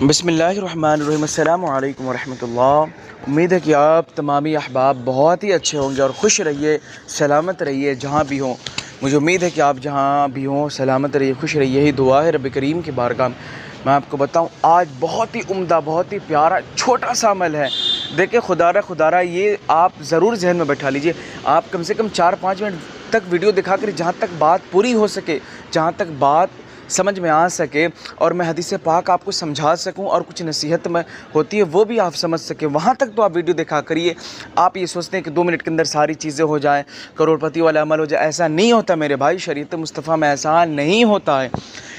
बिस्मिल्लाहिर्रहमानिर्रहीम। अस्सलामु अलैकुम वरहमतुल्लाह। उम्मीद है कि आप तमामी अहबाब बहुत ही अच्छे होंगे और खुश रहिए, सलामत रहिए जहाँ भी हों। मुझे उम्मीद है कि आप जहाँ भी हों सलामत रहिए, खुश रहिए, यही दुआ है रब करीम की बारगाह में। मैं आपको बताऊं, आज बहुत ही उम्दा, बहुत ही प्यारा छोटा सा अमल है। देखिए, खुदारा ये आप ज़रूर जहन में बैठा लीजिए। आप कम से कम 4-5 मिनट तक वीडियो दिखा कर, जहाँ तक बात पूरी हो सके, जहाँ तक बात समझ में आ सके और मैं हदीस पाक आपको समझा सकूं और कुछ नसीहत में होती है वो भी आप समझ सके, वहाँ तक तो आप वीडियो दिखा करिए। आप ये सोचते हैं कि 2 मिनट के अंदर सारी चीज़ें हो जाएं, करोड़पति वाला अमल हो जाए, ऐसा नहीं होता मेरे भाई। शरीयत मुस्तफ़ा में ऐसा नहीं होता है।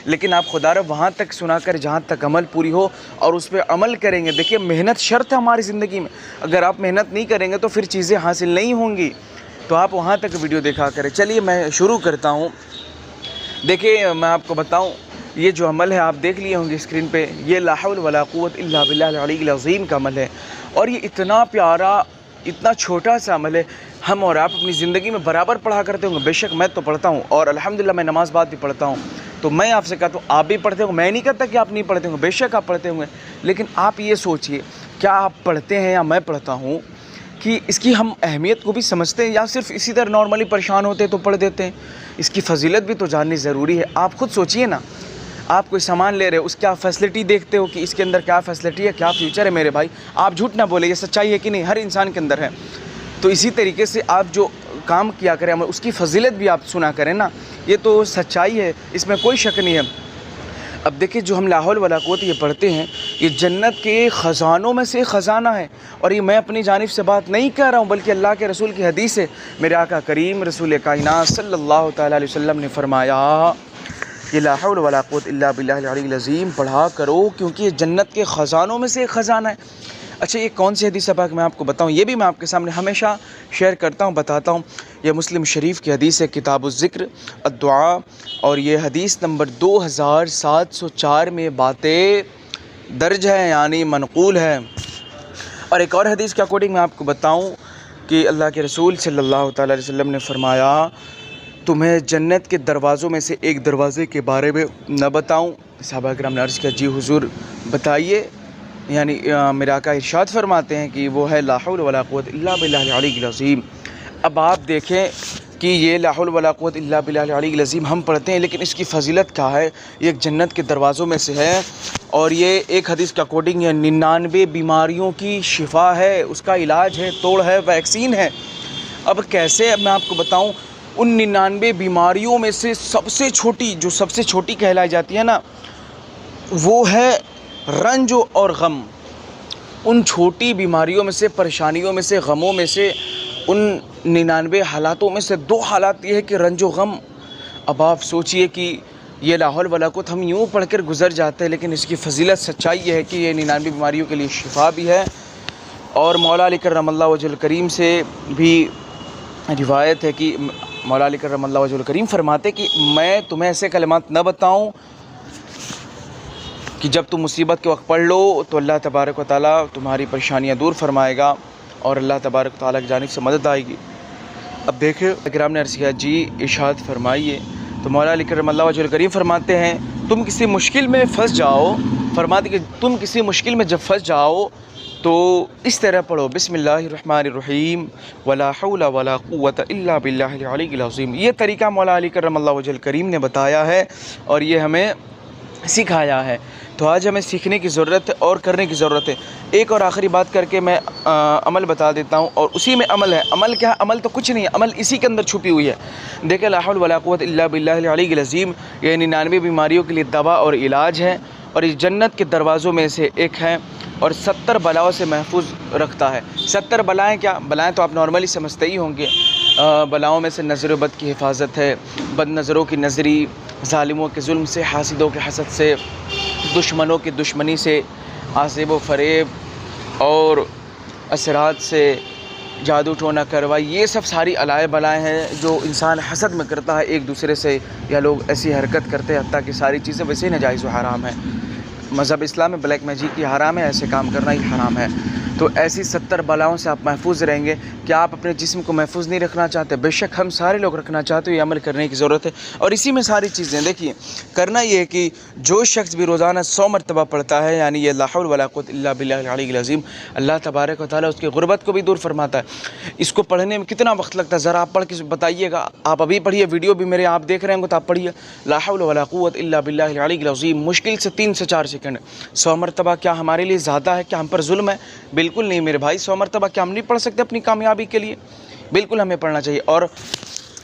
लेकिन आप खुदा रब वहाँ तक सुनाकर जहाँ तक अमल पूरी हो और उस पर अमल करेंगे। देखिए, मेहनत शर्त है हमारी ज़िंदगी में। अगर आप मेहनत नहीं करेंगे तो फिर चीज़ें हासिल नहीं होंगी। तो आप वहाँ तक वीडियो देखा करें। चलिए मैं शुरू करता हूँ। देखिए, मैं आपको बताऊं, ये जो अमल है आप देख लिए होंगे स्क्रीन पे, ये ला हौल वला कुव्वत इल्ला बिल्लाहिल अलीय्यिल अज़ीम का अमल है। और ये इतना प्यारा, इतना छोटा सा अमल है। हम और आप अपनी ज़िंदगी में बराबर पढ़ा करते होंगे। बेशक मैं तो पढ़ता हूँ और अल्हम्दुलिल्लाह मैं नमाज़ बाद भी पढ़ता हूँ। तो मैं आपसे कहता हूँ आप भी पढ़ते होंगे। मैं नहीं कहता कि आप नहीं पढ़ते होंगे, बेशक आप पढ़ते होंगे। लेकिन आप ये सोचिए, क्या आप पढ़ते हैं या मैं पढ़ता हूँ, कि इसकी हम अहमियत को भी समझते हैं या सिर्फ इसी तरह नॉर्मली परेशान होते हैं तो पढ़ देते हैं। इसकी फ़जीलत भी तो जाननी ज़रूरी है। आप ख़ुद सोचिए ना, आप कोई सामान ले रहे हो, उसकी आप फैसिलिटी देखते हो कि इसके अंदर क्या फ़ैसिलिटी है, क्या फ्यूचर है। मेरे भाई, आप झूठ ना बोले, ये सच्चाई है कि नहीं, हर इंसान के अंदर है। तो इसी तरीके से आप जो काम किया करें, उसकी फ़जीलत भी आप सुना करें ना, ये तो सच्चाई है, इसमें कोई शक नहीं है। अब देखिए, जो हम ला हौल वला कुव्वत ये पढ़ते हैं, ये जन्नत के ख़जानों में से ख़जाना है। और ये मैं अपनी जानिब से बात नहीं कह रहा हूँ, बल्कि अल्लाह के रसूल की हदीस है। मेरे आका करीम रसूल कायनात सल्लल्लाहु तआला अलैहि वसल्लम ने फरमाया कि ला हौल वला कुव्वत इल्ला बिल्लाहिल अलीय्यिल अज़ीम पढ़ा करो, क्योंकि ये जन्नत के ख़जानों में से ख़जाना है। अच्छा, ये कौन सी हदीस पाक मैं आपको बताऊँ, ये भी मैं आपके सामने हमेशा शेयर करता हूँ, बताता हूँ। यह मुस्लिम शरीफ की हदीस है, किताबुज़्ज़िक्र अद्दुआ, और ये हदीस नंबर 2704 में बातें दर्ज है, यानी मनक़ूल है। और एक और हदीस के अकॉर्डिंग मैं आपको बताऊं कि अल्लाह के रसूल सल्लल्लाहु अलैहि वसल्लम ने फरमाया, तुम्हें जन्नत के दरवाज़ों में से एक दरवाज़े के बारे में न बताऊं? सहाबा किराम ने अर्ज़ किया, जी हुज़ूर बताइए। यानी मेरे आका इरशाद फरमाते हैं कि वो है ला हौल वला कुव्वत इल्ला बिल्लाहिल अलीय्यिल अज़ीम। अब आप देखें कि ये ला हौल वला कुव्वत इल्ला बिल्लाहिल अलीय्यिल अज़ीम हम पढ़ते हैं, लेकिन इसकी फ़जीलत क्या है? ये एक जन्नत के दरवाज़ों में से है। और ये एक हदीस के अकॉर्डिंग ये 99 बीमारियों की शिफा है, उसका इलाज है, तोड़ है, वैक्सीन है। अब कैसे, मैं आपको बताऊं, उन 99 बीमारियों में से सबसे छोटी, जो सबसे छोटी कहलाई जाती है ना, वो है रंज और गम। उन छोटी बीमारियों में से, परेशानियों में से, गमों में से, उन 99 हालातों में से 2 हालात ये है कि रंज व गम। अब आप सोचिए कि ये ला हौल वला कुव्वत हम यूँ पढ़ कर गुज़र जाते हैं, लेकिन इसकी फ़जीलत सच्चाई ये है कि ये 99 बीमारियों के लिए शिफा भी है। और मौला अली करमल्लाहु वजहुल करीम से भी रिवायत है कि मौला अली करमल्लाहु वजहुल करीम फरमाते कि मैं तुम्हें ऐसे कलिमात न बताऊं कि जब तुम मुसीबत के वक्त पढ़ लो तो अल्लाह तबारक व तआला तुम्हारी परेशानियाँ दूर फरमाएगा और अल्लाह तबारक व तआला की जानिब से मदद आएगी। अब देखिए, किराम ने अर्ज़ किया, जी इरशाद फरमाइए। तो मौला अली करमल्लाहु वजहुल करीम फरमाते हैं, तुम किसी मुश्किल में फंस जाओ, फरमाते कि तुम किसी मुश्किल में जब फंस जाओ तो इस तरह पढ़ो, बिस्मिल्लाहिर्रहमानिर्रहीम वला हौला वला कुव्वत इल्ला बिल्लाहिल अलीय्यिल अज़ीम। ये तरीका मौला अली करमल्लाहु वजहुल करीम ने बताया है और ये हमें सिखाया है। तो आज हमें सीखने की ज़रूरत है और करने की ज़रूरत है। एक और आखिरी बात करके मैं अमल बता देता हूँ, और उसी में अमल है। अमल क्या है? अमल तो कुछ नहीं है, अमल इसी के अंदर छुपी हुई है। देखिए, ला हौल वला कुव्वत इल्ला बिल्लाहिल अलीय्यिल अज़ीम ये 99 बीमारियों के लिए दवा और इलाज है, और इस जन्नत के दरवाज़ों में से एक है, और 70 बलाओं से महफूज रखता है। 70 बलाएँ क्या? बलाएँ तो आप नॉर्मली समझते ही होंगे। बलाओं में से नज़र बद की हिफाजत है, बद नज़रों की नज़री, ज़ालिमों के जुल्म से, हासिदों के हसद से, दुश्मनों की दुश्मनी से, आसेब व फ़रेब और असरात से, जादू टोना करवाई, ये सब सारी अलाए बलाएँ हैं जो इंसान हसद में करता है एक दूसरे से, या लोग ऐसी हरकत करते हैं हत्ता कि सारी चीज़ें वैसे ही नाजायज़ व हराम है। मज़हब इस्लाम में ब्लैक मैजिक ही हराम है, ऐसे काम करना ही हराम है। तो ऐसी 70 बलाओं से आप महफूज रहेंगे। क्या आप अपने जिस्म को महफूज नहीं रखना चाहते? बेशक हम सारे लोग रखना चाहते हो, ये अमल करने की ज़रूरत है। और इसी में सारी चीज़ें देखिए, करना ये है कि जो शख्स भी रोज़ाना 100 मरतबा पढ़ता है, यानी ये ला हौल वला कुव्वता इल्ला बिल्लाहिल अलीय्यिल अज़ीम, अल्लाह तबारक व तआला उसकी गुर्बत को भी दूर फरमाता है। इसको पढ़ने में कितना वक्त लगता है, ज़रा आप पढ़ के बताइएगा। आप अभी पढ़िए, वीडियो भी मेरे आप देख रहे होंगे तो आप पढ़िए, ला हौल वला कुव्वता इल्ला बिल्लाहिल अलीय्यिल अज़ीम, मुश्किल से 3 से 4 सेकंड। 100 मरतबा क्या हमारे लिए ज़्यादा है? क्या हम पर जुल्म है? बिल्कुल नहीं मेरे भाई। 100 मरतबा क्या हम नहीं पढ़ सकते अपनी कामयाबी के लिए? बिल्कुल हमें पढ़ना चाहिए। और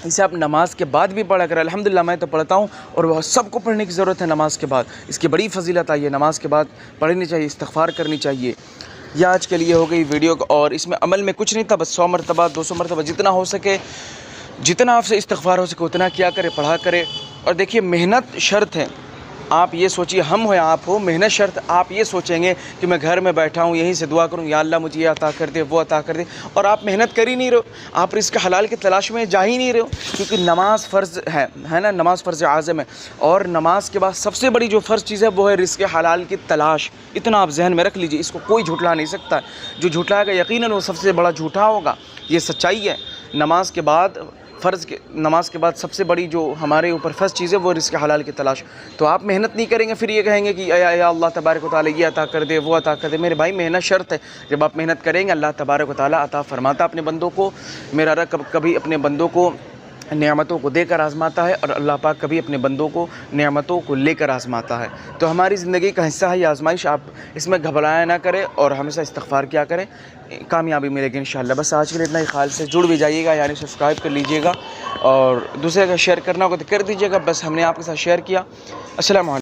इसे आप नमाज के बाद भी पढ़ा करें। अल्हम्दुलिल्लाह मैं तो पढ़ता हूँ, और वह सबको पढ़ने की ज़रूरत है नमाज के बाद। इसकी बड़ी फजीलत आई है, नमाज के बाद पढ़नी चाहिए, इस्तिग़फ़ार करनी चाहिए। यह आज के लिए हो गई वीडियो, और इसमें अमल में कुछ नहीं था, बस 100 मरतबा 200 मरतबा जितना हो सके, जितना आपसे इस्तिग़फ़ार हो सके उतना किया करे, पढ़ा करे। और देखिए, मेहनत शर्त है। आप ये सोचिए, हम हो या आप हो, मेहनत शर्त। आप ये सोचेंगे कि मैं घर में बैठा हूँ, यहीं से दुआ करूँ, या अल्लाह मुझे ये अता कर दे, वो अता कर दे, और आप मेहनत कर ही नहीं रहे हो, आप रिज़्क़ हलाल की तलाश में जा ही नहीं रहे हो। क्योंकि नमाज फ़र्ज़ है ना, नमाज फ़र्ज़ आज़म है। और नमाज के बाद सबसे बड़ी जो फ़र्ज़ चीज़ है वो है रिज़्क़ हलाल की तलाश। इतना आप जहन में रख लीजिए, इसको कोई झुठला नहीं सकता। जो झुठलाएगा यकीनन वो सबसे बड़ा झूठा होगा, ये सच्चाई है। नमाज के बाद नमाज के बाद सबसे बड़ी जो हमारे ऊपर फ़र्ज़ चीज़ है वो रिज़्क़ हलाल की तलाश। तो आप मेहनत नहीं करेंगे, फिर ये कहेंगे कि या अल्लाह तबारक व तआला ये अता कर दे, वो अता कर दे। मेरे भाई, मेहनत शर्त है। जब आप मेहनत करेंगे, अल्लाह तबारक व तआला अता फ़रमाता अपने बंदों को। मेरा रब कभी अपने बंदों को नेमतों को देकर आज़माता है, और अल्लाह पाक कभी अपने बंदों को नेमतों को लेकर आज़माता है। तो हमारी ज़िंदगी का हिस्सा है ये आज़माइश। आप इसमें घबराया ना करें, और हमेशा इस्तिग़फ़ार किया करें, कामयाबी मिलेगी इंशाअल्लाह। बस आज के लिए इतना ही। ख्याल से जुड़ भी जाइएगा, यानी सब्सक्राइब कर लीजिएगा, और दूसरे का शेयर करना होगा तो कर दीजिएगा। बस हमने आपके साथ शेयर किया। अस्सलाम वालेकुम।